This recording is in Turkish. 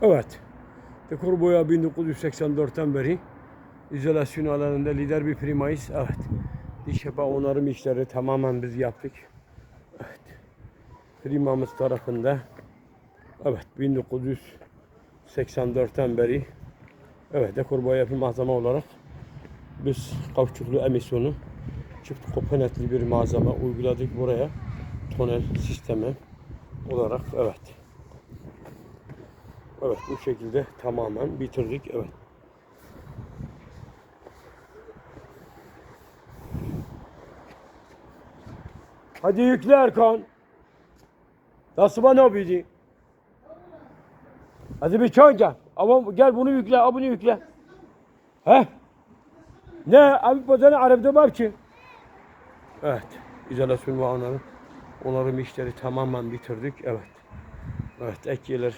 Evet. Dekor boya 1984'ten beri izolasyon alanında lider bir firmayız. Evet. Diş yapı onarım işleri tamamen biz yaptık. Evet. Firmamız tarafında. Evet. 1984'ten beri. Evet. Dekor boya yapı malzeme olarak biz kauçuklu emisyonu çift komponentli bir malzeme uyguladık buraya. Tonel sistemi olarak. Evet. Evet. Bu şekilde tamamen bitirdik. Evet. Hadi yükle Erkan. Nasıl bana yapıyorsun? Hadi bir çay gel. Ama gel bunu yükle, bunu yükle. He? Ne? Abi bazı Arap'ta var ki. Evet. İzolasyon ve onarım işleri tamamen bitirdik. Evet. Evet. Ek gelir.